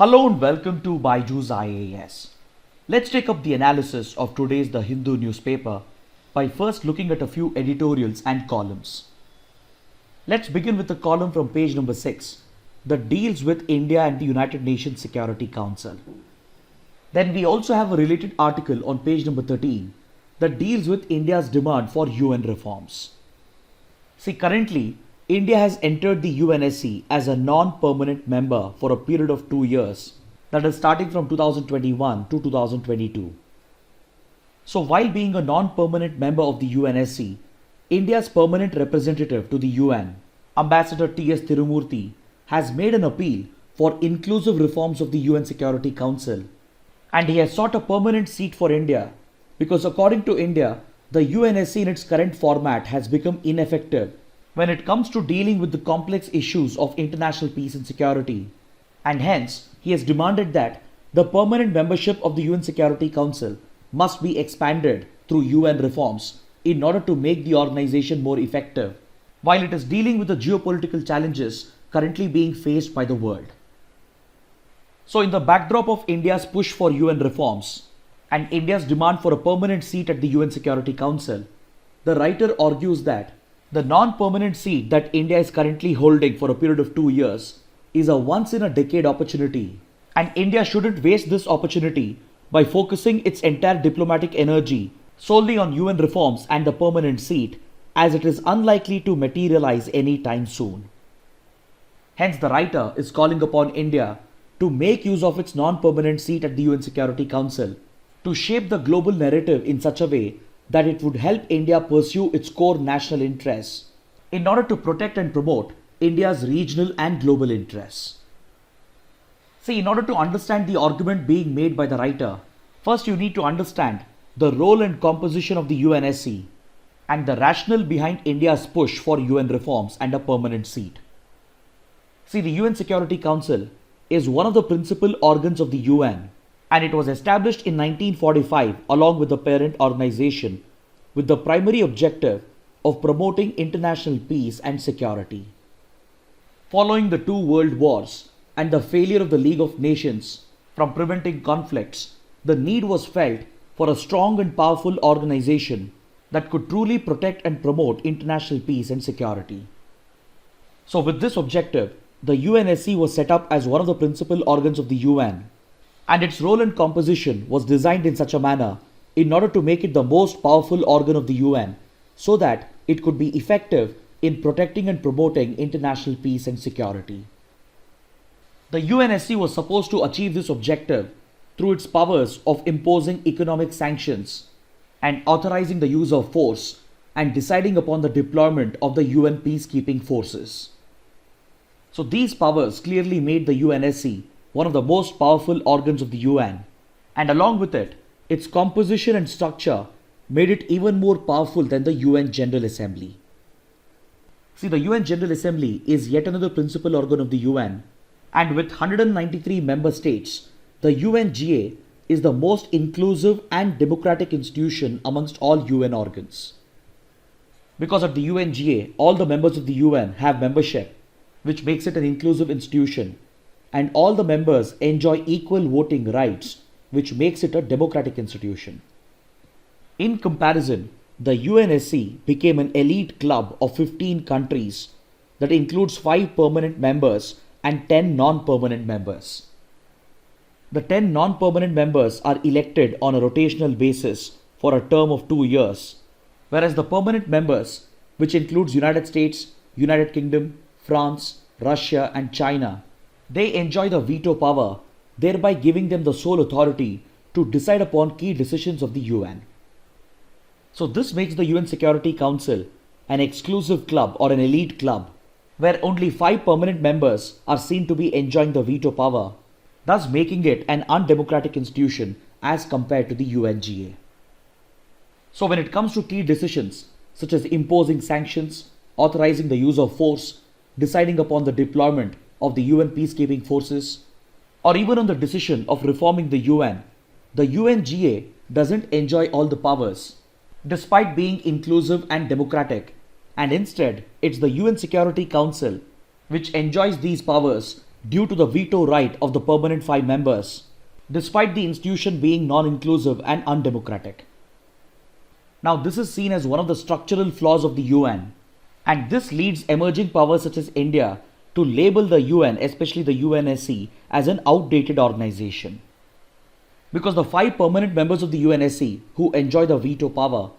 Hello and welcome to BYJU'S IAS. Let's take up the analysis of today's The Hindu newspaper by first looking at a few editorials and columns. Let's begin with the column from page number 6 that deals with India and the United Nations Security Council. Then we also have a related article on page number 13 that deals with India's demand for UN reforms. See, currently, India has entered the UNSC as a non-permanent member for a period of 2 years, that is starting from 2021 to 2022. So while being a non-permanent member of the UNSC, India's permanent representative to the UN, Ambassador T.S. Tirumurthy, has made an appeal for inclusive reforms of the UN Security Council, and he has sought a permanent seat for India because according to India, the UNSC in its current format has become ineffective when it comes to dealing with the complex issues of international peace and security, and hence he has demanded that the permanent membership of the UN Security Council must be expanded through UN reforms in order to make the organization more effective, while it is dealing with the geopolitical challenges currently being faced by the world. So in the backdrop of India's push for UN reforms and India's demand for a permanent seat at the UN Security Council, the writer argues that the non-permanent seat that India is currently holding for a period of 2 years is a once-in-a-decade opportunity, and India shouldn't waste this opportunity by focusing its entire diplomatic energy solely on UN reforms and the permanent seat, as it is unlikely to materialize anytime soon. Hence, the writer is calling upon India to make use of its non-permanent seat at the UN Security Council to shape the global narrative in such a way that it would help India pursue its core national interests in order to protect and promote India's regional and global interests. See, in order to understand the argument being made by the writer, first you need to understand the role and composition of the UNSC and the rationale behind India's push for UN reforms and a permanent seat. See, the UN Security Council is one of the principal organs of the UN, and it was established in 1945 along with the parent organization with the primary objective of promoting international peace and security. Following the two world wars and the failure of the League of Nations from preventing conflicts, the need was felt for a strong and powerful organization that could truly protect and promote international peace and security. So with this objective, the UNSC was set up as one of the principal organs of the UN, and its role and composition was designed in such a manner in order to make it the most powerful organ of the UN so that it could be effective in protecting and promoting international peace and security. The UNSC was supposed to achieve this objective through its powers of imposing economic sanctions and authorizing the use of force and deciding upon the deployment of the UN peacekeeping forces. So these powers clearly made the UNSC one of the most powerful organs of the UN, and along with it, its composition and structure made it even more powerful than the UN General Assembly. See, the UN General Assembly is yet another principal organ of the UN, and with 193 member states, the UNGA is the most inclusive and democratic institution amongst all UN organs. Because at the UNGA, all the members of the UN have membership, which makes it an inclusive institution, and all the members enjoy equal voting rights, which makes it a democratic institution. In comparison, the UNSC became an elite club of 15 countries that includes 5 permanent members and 10 non-permanent members. The 10 non-permanent members are elected on a rotational basis for a term of 2 years, whereas the permanent members, which includes United States, United Kingdom, France, Russia and China, they enjoy the veto power, thereby giving them the sole authority to decide upon key decisions of the UN. So this makes the UN Security Council an exclusive club or an elite club, where only 5 permanent members are seen to be enjoying the veto power, thus making it an undemocratic institution as compared to the UNGA. So when it comes to key decisions such as imposing sanctions, authorizing the use of force, deciding upon the deployment of the UN peacekeeping forces, or even on the decision of reforming the UNGA doesn't enjoy all the powers, despite being inclusive and democratic, and instead it's the UN Security Council which enjoys these powers due to the veto right of the permanent 5 members, despite the institution being non-inclusive and undemocratic. Now, this is seen as one of the structural flaws of the UN, and this leads emerging powers such as India to label the UN, especially the UNSC, as an outdated organization. Because the 5 permanent members of the UNSC who enjoy the veto power,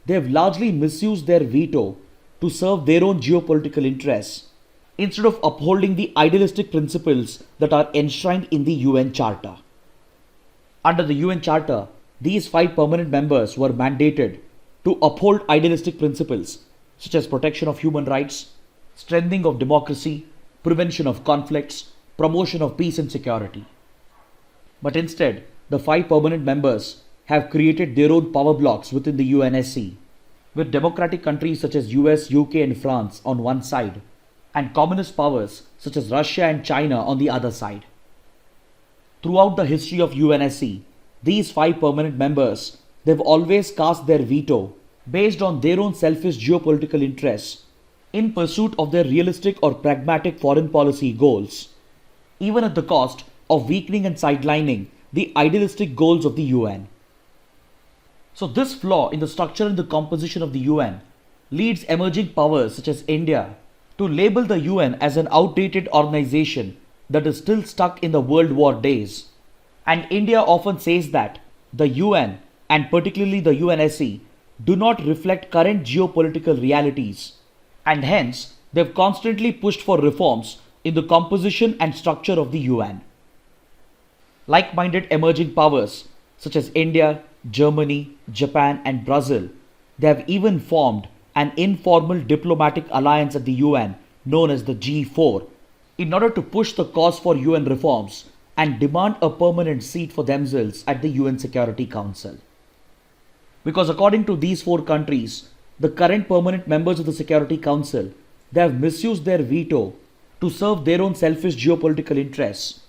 they have largely misused their veto to serve their own geopolitical interests instead of upholding the idealistic principles that are enshrined in the UN Charter. Under the UN Charter, these 5 permanent members were mandated to uphold idealistic principles such as protection of human rights, strengthening of democracy, prevention of conflicts, promotion of peace and security. But instead, the 5 permanent members have created their own power blocks within the UNSC, with democratic countries such as US, UK and France on one side, and communist powers such as Russia and China on the other side. Throughout the history of UNSC, these 5 permanent members, they've always cast their veto based on their own selfish geopolitical interests in pursuit of their realistic or pragmatic foreign policy goals, even at the cost of weakening and sidelining the idealistic goals of the UN. So this flaw in the structure and the composition of the UN leads emerging powers such as India to label the UN as an outdated organization that is still stuck in the World War days. And India often says that the UN, and particularly the UNSC, do not reflect current geopolitical realities, and hence they've constantly pushed for reforms in the composition and structure of the UN. Like-minded emerging powers such as India, Germany, Japan and Brazil, they have even formed an informal diplomatic alliance at the UN known as the G4 in order to push the cause for UN reforms and demand a permanent seat for themselves at the UN Security Council. Because according to these 4 countries, the current permanent members of the Security Council, they have misused their veto to serve their own selfish geopolitical interests,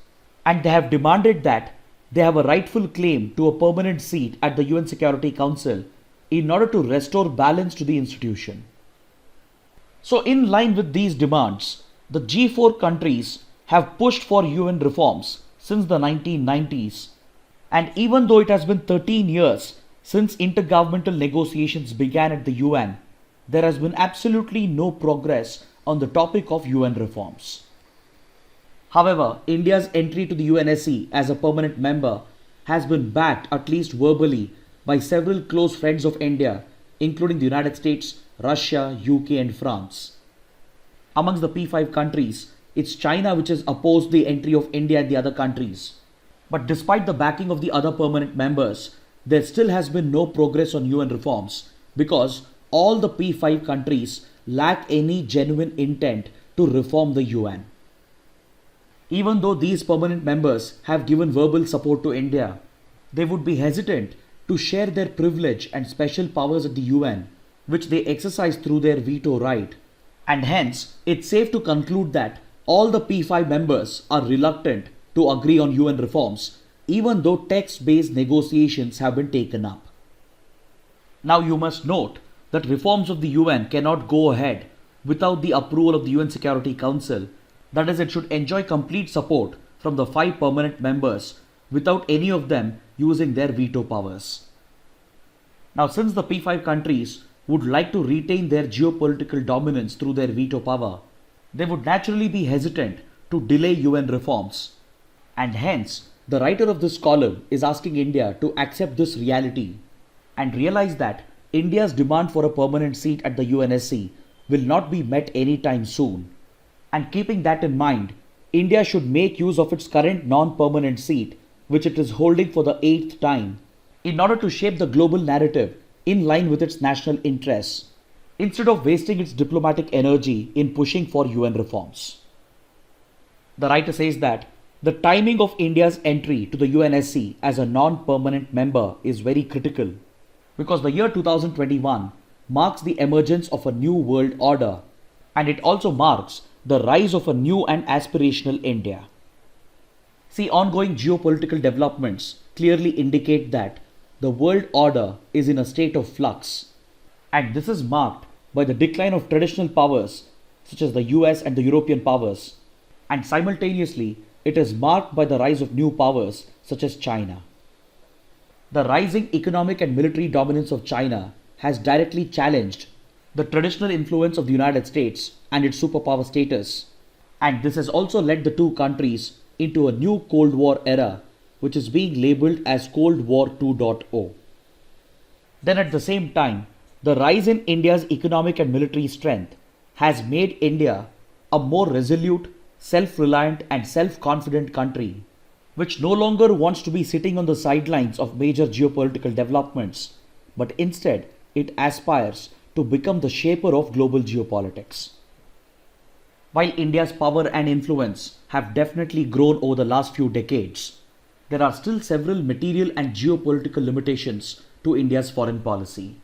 and they have demanded that they have a rightful claim to a permanent seat at the UN Security Council in order to restore balance to the institution. So in line with these demands, the G4 countries have pushed for UN reforms since the 1990s, and even though it has been 13 years since intergovernmental negotiations began at the UN, there has been absolutely no progress on the topic of UN reforms. However, India's entry to the UNSC as a permanent member has been backed, at least verbally, by several close friends of India, including the United States, Russia, UK and France. Amongst the P5 countries, it's China which has opposed the entry of India and the other countries. But despite the backing of the other permanent members, there still has been no progress on UN reforms because all the P5 countries lack any genuine intent to reform the UN. Even though these permanent members have given verbal support to India, they would be hesitant to share their privilege and special powers at the UN, which they exercise through their veto right. And hence, it's safe to conclude that all the P5 members are reluctant to agree on UN reforms, even though text-based negotiations have been taken up. Now you must note that reforms of the UN cannot go ahead without the approval of the UN Security Council. That is, it should enjoy complete support from the 5 permanent members without any of them using their veto powers. Now, since the P5 countries would like to retain their geopolitical dominance through their veto power, they would naturally be hesitant to delay UN reforms. And hence, the writer of this column is asking India to accept this reality and realize that India's demand for a permanent seat at the UNSC will not be met anytime soon. And keeping that in mind, India should make use of its current non-permanent seat, which it is holding for the 8th time, in order to shape the global narrative in line with its national interests, instead of wasting its diplomatic energy in pushing for UN reforms. The writer says that the timing of India's entry to the UNSC as a non-permanent member is very critical because the year 2021 marks the emergence of a new world order, and it also marks the rise of a new and aspirational India. See, ongoing geopolitical developments clearly indicate that the world order is in a state of flux, and this is marked by the decline of traditional powers such as the US and the European powers, and simultaneously it is marked by the rise of new powers such as China. The rising economic and military dominance of China has directly challenged the traditional influence of the United States and its superpower status, and this has also led the two countries into a new Cold War era, which is being labeled as Cold War 2.0. Then at the same time, the rise in India's economic and military strength has made India a more resolute, self-reliant and self-confident country, which no longer wants to be sitting on the sidelines of major geopolitical developments, but instead it aspires to become the shaper of global geopolitics. While India's power and influence have definitely grown over the last few decades, there are still several material and geopolitical limitations to India's foreign policy.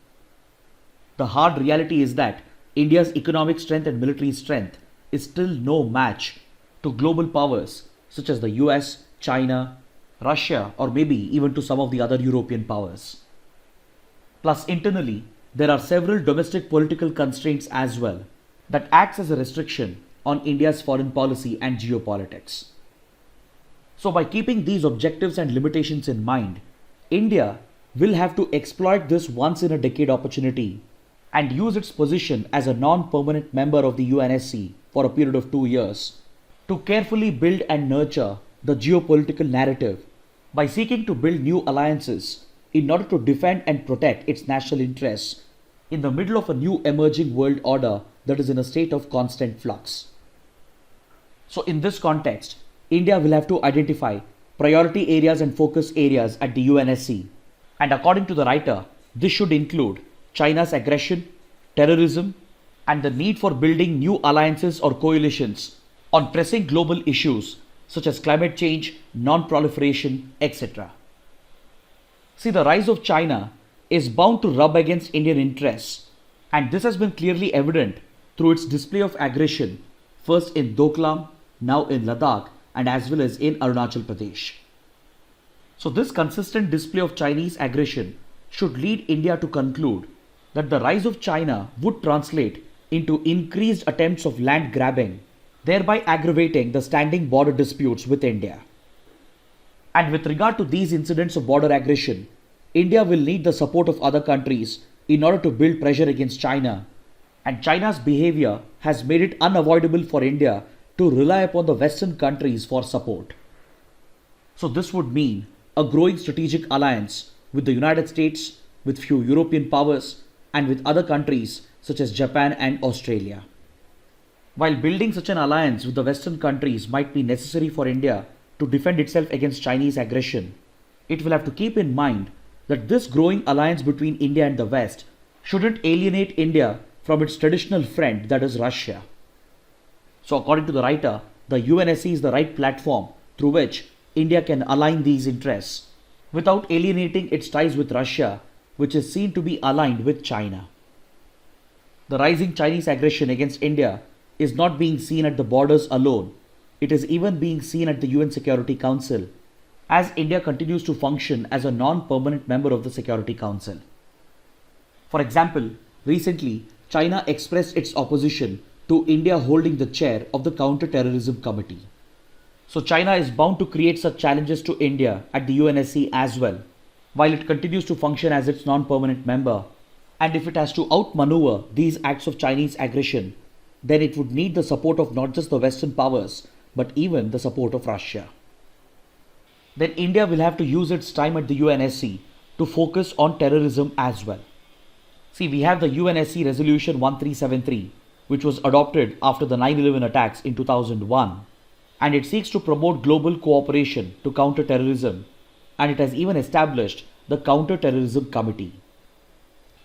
The hard reality is that India's economic strength and military strength is still no match to global powers such as the US, China, Russia, or maybe even to some of the other European powers. Plus, internally, there are several domestic political constraints as well that acts as a restriction on India's foreign policy and geopolitics. So by keeping these objectives and limitations in mind, India will have to exploit this once in a decade opportunity and use its position as a non-permanent member of the UNSC for a period of 2 years to carefully build and nurture the geopolitical narrative by seeking to build new alliances in order to defend and protect its national interests in the middle of a new emerging world order that is in a state of constant flux. So in this context, India will have to identify priority areas and focus areas at the UNSC, and according to the writer, this should include China's aggression, terrorism, and the need for building new alliances or coalitions on pressing global issues such as climate change, non-proliferation, etc. See, the rise of China is bound to rub against Indian interests, and this has been clearly evident through its display of aggression, first in Doklam, now in Ladakh, and as well as in Arunachal Pradesh. So this consistent display of Chinese aggression should lead India to conclude that the rise of China would translate into increased attempts of land grabbing, thereby aggravating the standing border disputes with India. And with regard to these incidents of border aggression, India will need the support of other countries in order to build pressure against China, and China's behavior has made it unavoidable for India to rely upon the Western countries for support. So this would mean a growing strategic alliance with the United States, with few European powers, and with other countries such as Japan and Australia. While building such an alliance with the Western countries might be necessary for India to defend itself against Chinese aggression, it will have to keep in mind that this growing alliance between India and the West shouldn't alienate India from its traditional friend, that is Russia. So according to the writer, the UNSC is the right platform through which India can align these interests without alienating its ties with Russia, which is seen to be aligned with China. The rising Chinese aggression against India is not being seen at the borders alone. It is even being seen at the UN Security Council, as India continues to function as a non-permanent member of the Security Council. For example, recently, China expressed its opposition to India holding the chair of the Counter-Terrorism Committee. So China is bound to create such challenges to India at the UNSC as well, while it continues to function as its non-permanent member. And if it has to outmaneuver these acts of Chinese aggression, then it would need the support of not just the Western powers, but even the support of Russia. Then India will have to use its time at the UNSC to focus on terrorism as well. See, we have the UNSC Resolution 1373, which was adopted after the 9/11 attacks in 2001, and it seeks to promote global cooperation to counter terrorism, and it has even established the Counter-Terrorism Committee.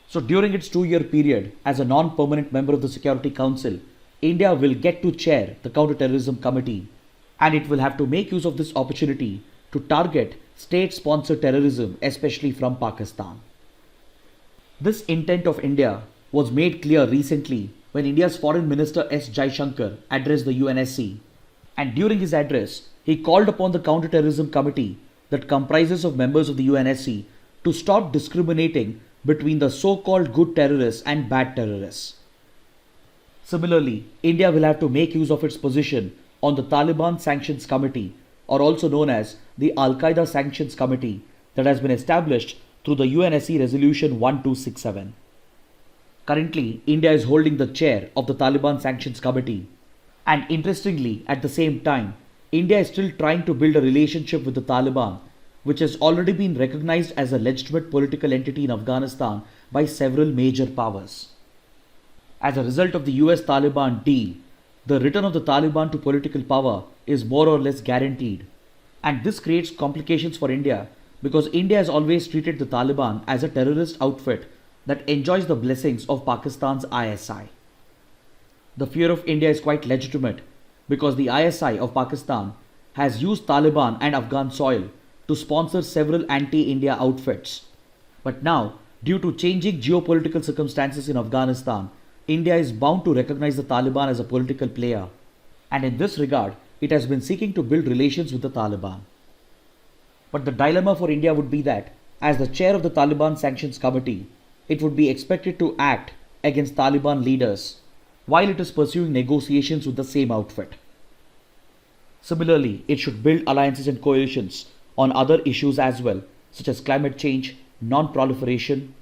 So during its 2-year period as a non-permanent member of the Security Council, India will get to chair the Counter-Terrorism Committee, and it will have to make use of this opportunity to target state-sponsored terrorism, especially from Pakistan. This intent of India was made clear recently when India's Foreign Minister S. Jaishankar addressed the UNSC, and during his address, he called upon the Counter-Terrorism Committee that comprises of members of the UNSC to stop discriminating between the so-called good terrorists and bad terrorists. Similarly, India will have to make use of its position on the Taliban Sanctions Committee, or also known as the Al-Qaeda Sanctions Committee, that has been established through the UNSC Resolution 1267. Currently, India is holding the chair of the Taliban Sanctions Committee, and interestingly, at the same time, India is still trying to build a relationship with the Taliban, which has already been recognized as a legitimate political entity in Afghanistan by several major powers. As a result of the US-Taliban deal, the return of the Taliban to political power is more or less guaranteed. And this creates complications for India because India has always treated the Taliban as a terrorist outfit that enjoys the blessings of Pakistan's ISI. The fear of India is quite legitimate because the ISI of Pakistan has used Taliban and Afghan soil to sponsor several anti-India outfits. But now, due to changing geopolitical circumstances in Afghanistan, India is bound to recognize the Taliban as a political player, and in this regard, it has been seeking to build relations with the Taliban. But the dilemma for India would be that, as the chair of the Taliban Sanctions Committee, it would be expected to act against Taliban leaders while it is pursuing negotiations with the same outfit. Similarly, it should build alliances and coalitions on other issues as well, such as climate change, non-proliferation,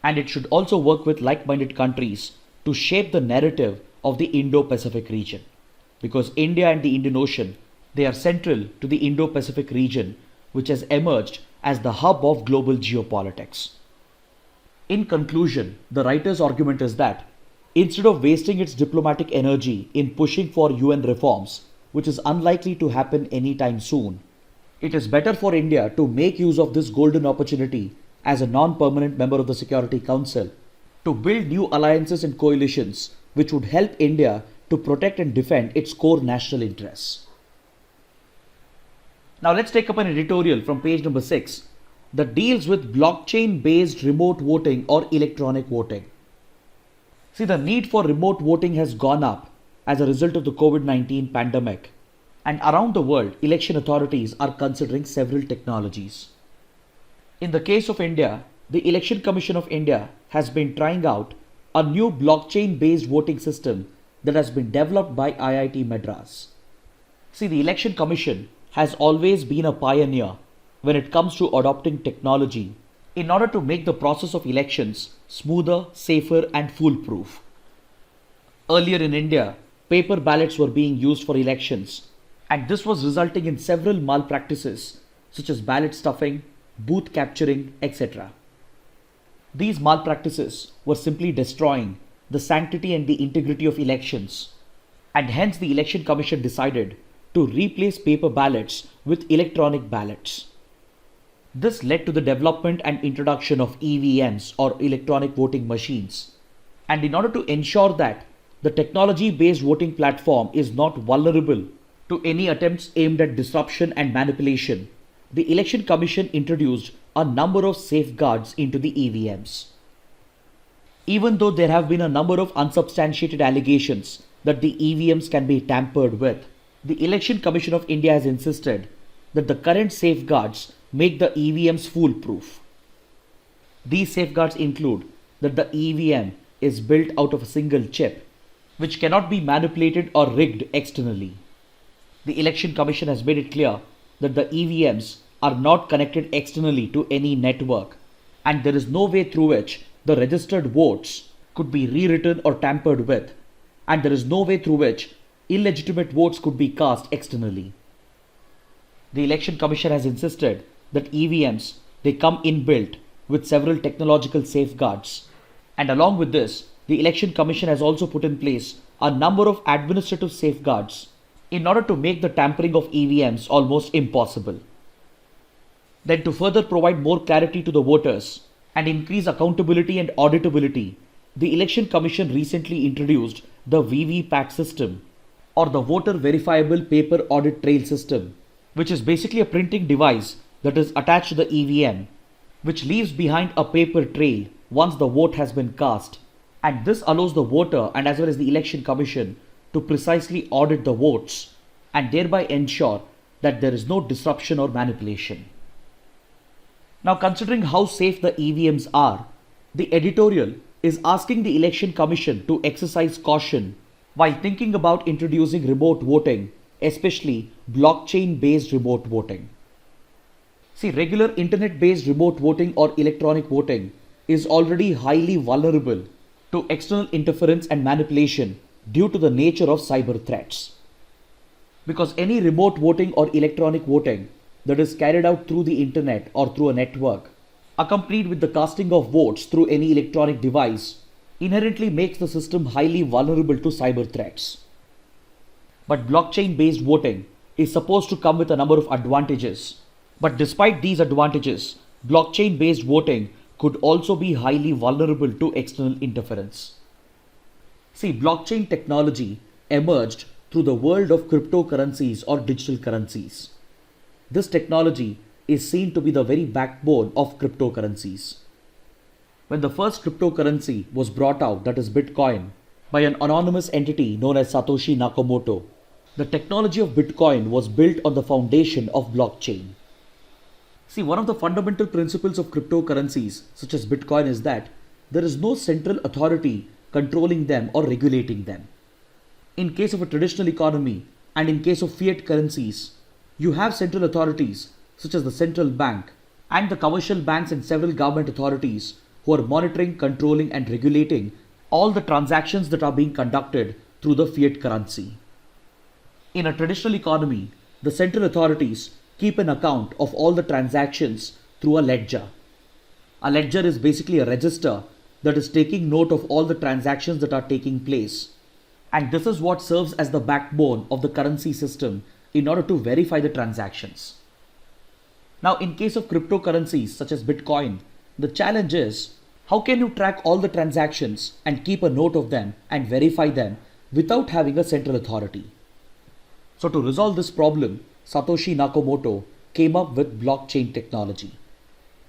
and it should also work with like-minded countries to shape the narrative of the Indo-Pacific region. Because India and the Indian Ocean, they are central to the Indo-Pacific region, which has emerged as the hub of global geopolitics. In conclusion, the writer's argument is that instead of wasting its diplomatic energy in pushing for UN reforms, which is unlikely to happen anytime soon, it is better for India to make use of this golden opportunity as a non-permanent member of the Security Council to build new alliances and coalitions which would help India to protect and defend its core national interests. Now let's take up an editorial from page number 6 that deals with blockchain-based remote voting or electronic voting. See, the need for remote voting has gone up as a result of the COVID-19 pandemic, and around the world, election authorities are considering several technologies. In the case of India, the Election Commission of India has been trying out a new blockchain-based voting system that has been developed by IIT Madras. See, the Election Commission has always been a pioneer when it comes to adopting technology in order to make the process of elections smoother, safer, and foolproof. Earlier in India, paper ballots were being used for elections, and this was resulting in several malpractices such as ballot stuffing, booth capturing, etc. These malpractices were simply destroying the sanctity and the integrity of elections, and hence the Election Commission decided to replace paper ballots with electronic ballots. This led to the development and introduction of EVMs or electronic voting machines. And in order to ensure that the technology-based voting platform is not vulnerable to any attempts aimed at disruption and manipulation, the Election Commission introduced a number of safeguards into the EVMs. Even though there have been a number of unsubstantiated allegations that the EVMs can be tampered with, the Election Commission of India has insisted that the current safeguards make the EVMs foolproof. These safeguards include that the EVM is built out of a single chip, which cannot be manipulated or rigged externally. The Election Commission has made it clear that the EVMs are not connected externally to any network, and there is no way through which the registered votes could be rewritten or tampered with, and there is no way through which illegitimate votes could be cast externally. The Election Commission has insisted that EVMs, they come inbuilt with several technological safeguards, and along with this, the Election Commission has also put in place a number of administrative safeguards in order to make the tampering of EVMs almost impossible. Then, to further provide more clarity to the voters and increase accountability and auditability, the Election Commission recently introduced the VVPAT system, or the Voter Verifiable Paper Audit Trail system, which is basically a printing device that is attached to the EVM, which leaves behind a paper trail once the vote has been cast, and this allows the voter and as well as the Election Commission to precisely audit the votes and thereby ensure that there is no disruption or manipulation. Now, considering how safe the EVMs are, the editorial is asking the Election Commission to exercise caution while thinking about introducing remote voting especially blockchain-based remote voting. See, regular internet-based remote voting or electronic voting is already highly vulnerable to external interference and manipulation due to the nature of cyber threats. Because any remote voting or electronic voting that is carried out through the internet or through a network, accompanied with the casting of votes through any electronic device, inherently makes the system highly vulnerable to cyber threats. But blockchain-based voting is supposed to come with a number of advantages. But despite these advantages, blockchain-based voting could also be highly vulnerable to external interference. See, blockchain technology emerged through the world of cryptocurrencies or digital currencies. This technology is seen to be the very backbone of cryptocurrencies. When the first cryptocurrency was brought out, that is Bitcoin, by an anonymous entity known as Satoshi Nakamoto, the technology of Bitcoin was built on the foundation of blockchain. See, one of the fundamental principles of cryptocurrencies such as Bitcoin is that there is no central authority controlling them or regulating them. In case of a traditional economy and in case of fiat currencies, you have central authorities such as the central bank and the commercial banks and several government authorities who are monitoring, controlling and regulating all the transactions that are being conducted through the fiat currency. In a traditional economy, the central authorities keep an account of all the transactions through a ledger. A ledger is basically a register that is taking note of all the transactions that are taking place. And this is what serves as the backbone of the currency system in order to verify the transactions. Now, in case of cryptocurrencies such as Bitcoin, the challenge is how can you track all the transactions and keep a note of them and verify them without having a central authority? So to resolve this problem, Satoshi Nakamoto came up with blockchain technology.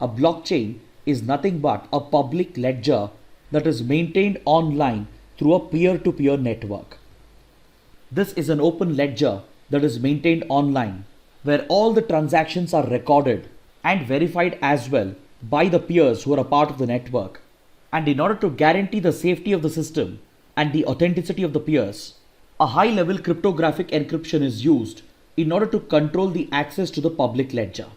A blockchain is nothing but a public ledger that is maintained online through a peer-to-peer network. This is an open ledger that is maintained online where all the transactions are recorded and verified as well by the peers who are a part of the network. And in order to guarantee the safety of the system and the authenticity of the peers, a high-level cryptographic encryption is used in order to control the access to the public ledger.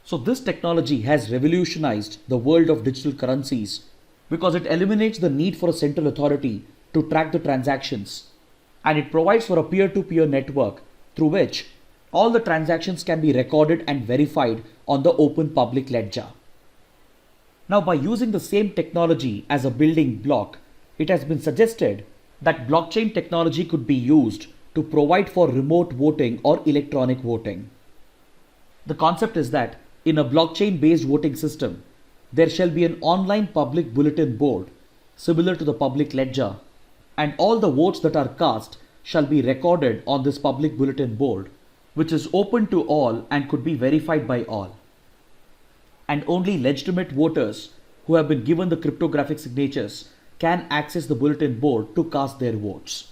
So this technology has revolutionized the world of digital currencies because it eliminates the need for a central authority to track the transactions, and it provides for a peer-to-peer network through which all the transactions can be recorded and verified on the open public ledger. Now, by using the same technology as a building block, it has been suggested that blockchain technology could be used to provide for remote voting or electronic voting. The concept is that in a blockchain-based voting system, there shall be an online public bulletin board similar to the public ledger, and all the votes that are cast shall be recorded on this public bulletin board, which is open to all and could be verified by all. And only legitimate voters who have been given the cryptographic signatures can access the bulletin board to cast their votes.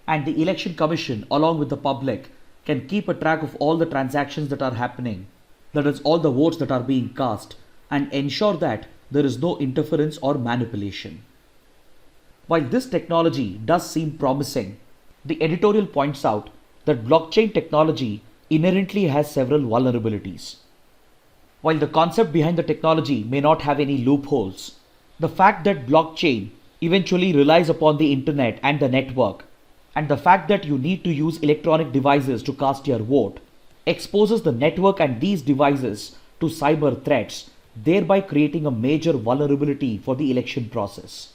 And the election commission along with the public can keep a track of all the transactions that are happening, that is all the votes that are being cast, and ensure that there is no interference or manipulation. While this technology does seem promising, the editorial points out that blockchain technology inherently has several vulnerabilities. While the concept behind the technology may not have any loopholes, the fact that blockchain eventually relies upon the internet and the network, and the fact that you need to use electronic devices to cast your vote, exposes the network and these devices to cyber threats, thereby creating a major vulnerability for the election process.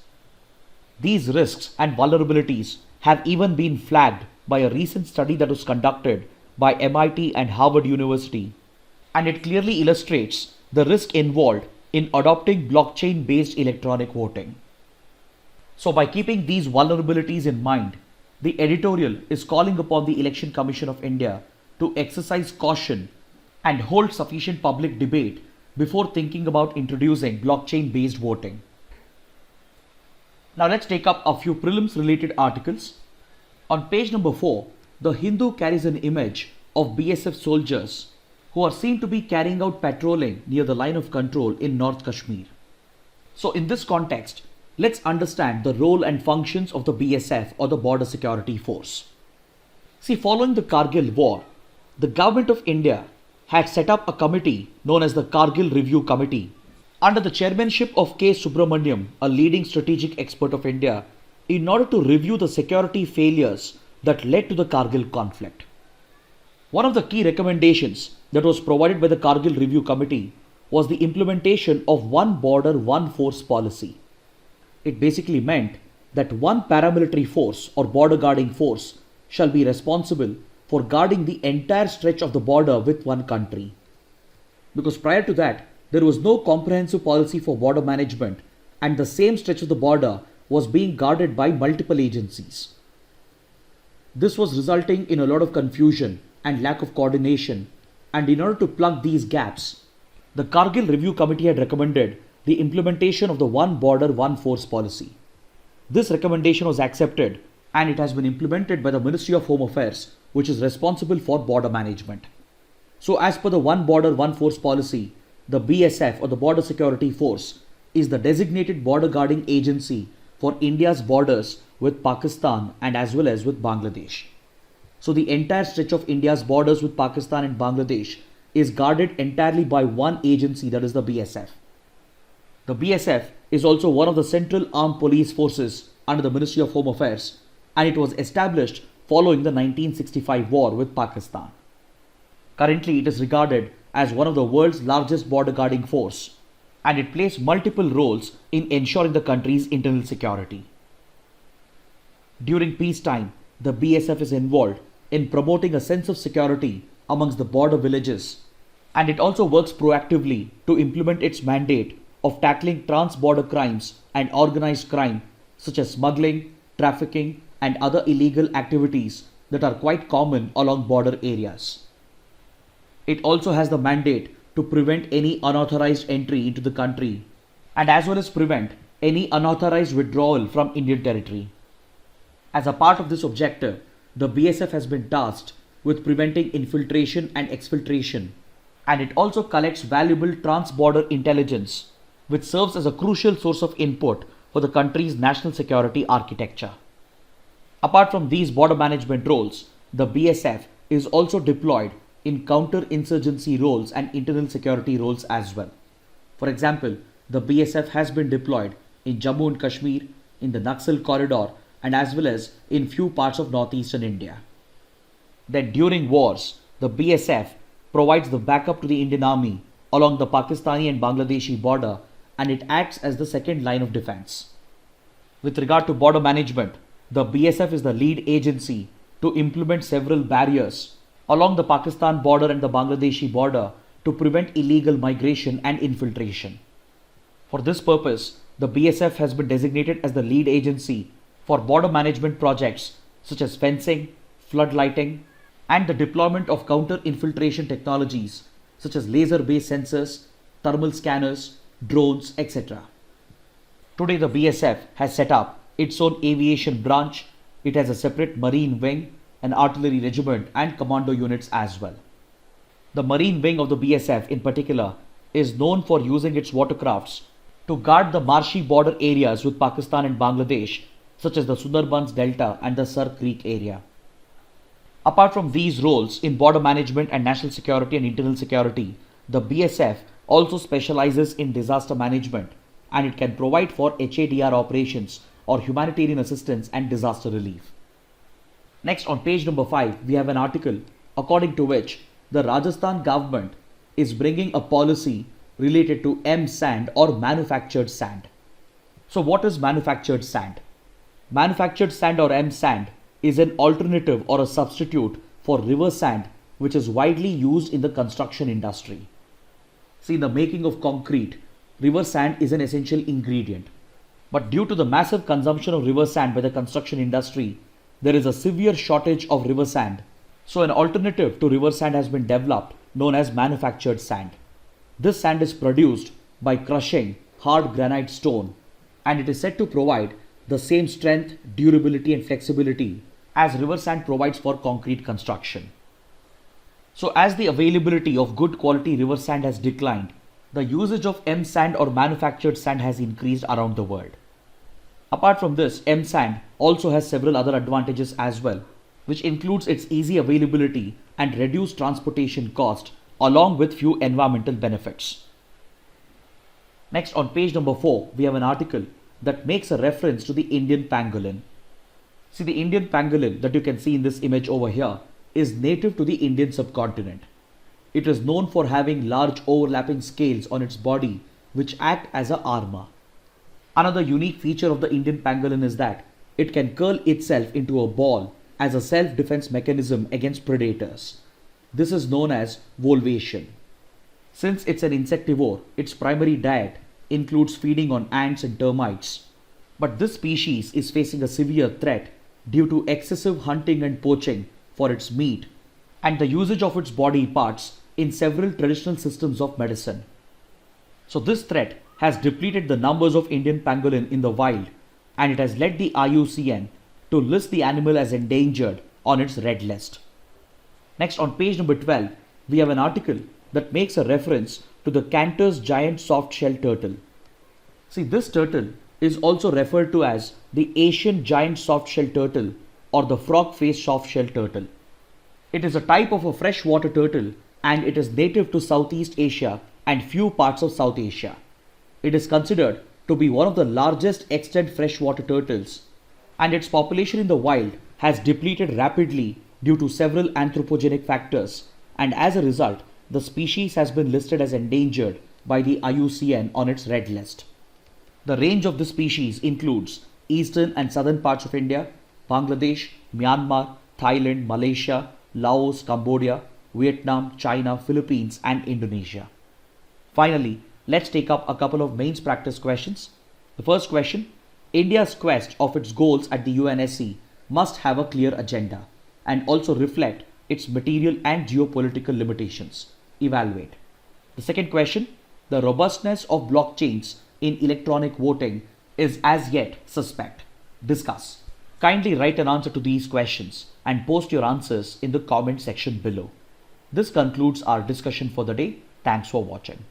These risks and vulnerabilities have even been flagged by a recent study that was conducted by MIT and Harvard University, and it clearly illustrates the risk involved in adopting blockchain-based electronic voting. So by keeping these vulnerabilities in mind, the editorial is calling upon the Election Commission of India to exercise caution and hold sufficient public debate before thinking about introducing blockchain-based voting. Now let's take up a few prelims related articles. On page number 4, the Hindu carries an image of BSF soldiers who are seen to be carrying out patrolling near the line of control in North Kashmir. So in this context, let's understand the role and functions of the BSF or the Border Security Force. See, following the Kargil war, the government of India had set up a committee known as the Kargil Review Committee under the chairmanship of K. Subramaniam, a leading strategic expert of India, in order to review the security failures that led to the Kargil conflict. One of the key recommendations that was provided by the Kargil Review Committee was the implementation of one border, one force policy. It basically meant that one paramilitary force or border guarding force shall be responsible for guarding the entire stretch of the border with one country. Because prior to that, there was no comprehensive policy for border management, and the same stretch of the border was being guarded by multiple agencies. This was resulting in a lot of confusion and lack of coordination, and in order to plug these gaps, the Kargil Review Committee had recommended the implementation of the one border, one force policy. This recommendation was accepted, and it has been implemented by the Ministry of Home Affairs, which is responsible for border management. So as per the one border, one force policy, the BSF or the Border Security Force is the designated border guarding agency for India's borders with Pakistan and as well as with Bangladesh. So the entire stretch of India's borders with Pakistan and Bangladesh is guarded entirely by one agency, that is the BSF. The BSF is also one of the central armed police forces under the Ministry of Home Affairs, and it was established following the 1965 war with Pakistan. Currently, it is regarded as one of the world's largest border guarding force, and it plays multiple roles in ensuring the country's internal security. During peacetime, the BSF is involved in promoting a sense of security amongst the border villages, and it also works proactively to implement its mandate of tackling trans-border crimes and organized crime such as smuggling, trafficking, and other illegal activities that are quite common along border areas. It also has the mandate to prevent any unauthorized entry into the country and as well as prevent any unauthorized withdrawal from Indian territory. As a part of this objective, the BSF has been tasked with preventing infiltration and exfiltration, and it also collects valuable trans-border intelligence, which serves as a crucial source of input for the country's national security architecture. Apart from these border management roles, the BSF is also deployed in counter-insurgency roles and internal security roles as well. For example, the BSF has been deployed in Jammu and Kashmir, in the Naxal corridor, and as well as in few parts of northeastern India. Then during wars, the BSF provides the backup to the Indian Army along the Pakistani and Bangladeshi border, and it acts as the second line of defense. With regard to border management, the BSF is the lead agency to implement several barriers along the Pakistan border and the Bangladeshi border to prevent illegal migration and infiltration. For this purpose, the BSF has been designated as the lead agency for border management projects such as fencing, floodlighting, and the deployment of counter-infiltration technologies such as laser-based sensors, thermal scanners, drones, etc. Today the BSF has set up its own aviation branch. It has a separate marine wing, an artillery regiment, and commando units as well. The marine wing of the BSF in particular is known for using its watercrafts to guard the marshy border areas with Pakistan and Bangladesh, such as the Sundarbans Delta and the Sar Creek area. Apart from these roles in border management and national security and internal security, the BSF also specializes in disaster management, and it can provide for HADR operations or humanitarian assistance and disaster relief. Next, on page number 5, we have an article according to which the Rajasthan government is bringing a policy related to M-sand or manufactured sand. So what is manufactured sand? Manufactured sand or M-sand is an alternative or a substitute for river sand, which is widely used in the construction industry. See, in the making of concrete, river sand is an essential ingredient. But due to the massive consumption of river sand by the construction industry, there is a severe shortage of river sand. So an alternative to river sand has been developed known as manufactured sand. This sand is produced by crushing hard granite stone, and it is said to provide the same strength, durability and flexibility as river sand provides for concrete construction. So as the availability of good quality river sand has declined, the usage of M-sand or manufactured sand has increased around the world. Apart from this, M-sand also has several other advantages as well, which includes its easy availability and reduced transportation cost along with few environmental benefits. Next, on page number 4, we have an article that makes a reference to the Indian pangolin. See, the Indian pangolin that you can see in this image over here is native to the Indian subcontinent. It is known for having large overlapping scales on its body which act as a armor. Another unique feature of the Indian pangolin is that it can curl itself into a ball as a self-defense mechanism against predators. This is known as volvation. Since it's an insectivore, its primary diet includes feeding on ants and termites. But this species is facing a severe threat due to excessive hunting and poaching for its meat and the usage of its body parts in several traditional systems of medicine. So this threat has depleted the numbers of Indian pangolin in the wild, and it has led the IUCN to list the animal as endangered on its red list. Next, on page number 12, we have an article that makes a reference to the Cantor's giant softshell turtle. See, this turtle is also referred to as the Asian giant softshell turtle or the frog-faced softshell turtle. It is a type of a freshwater turtle and it is native to Southeast Asia and few parts of South Asia. It is considered to be one of the largest extant freshwater turtles, and its population in the wild has depleted rapidly due to several anthropogenic factors, and as a result, the species has been listed as endangered by the IUCN on its red list. The range of the species includes eastern and southern parts of India, Bangladesh, Myanmar, Thailand, Malaysia, Laos, Cambodia, Vietnam, China, Philippines, and Indonesia. Finally, let's take up a couple of mains practice questions. The first question: India's quest of its goals at the UNSC must have a clear agenda and also reflect its material and geopolitical limitations. Evaluate. The second question: the robustness of blockchains in electronic voting is as yet suspect. Discuss. Kindly write an answer to these questions and post your answers in the comment section below. This concludes our discussion for the day. Thanks for watching.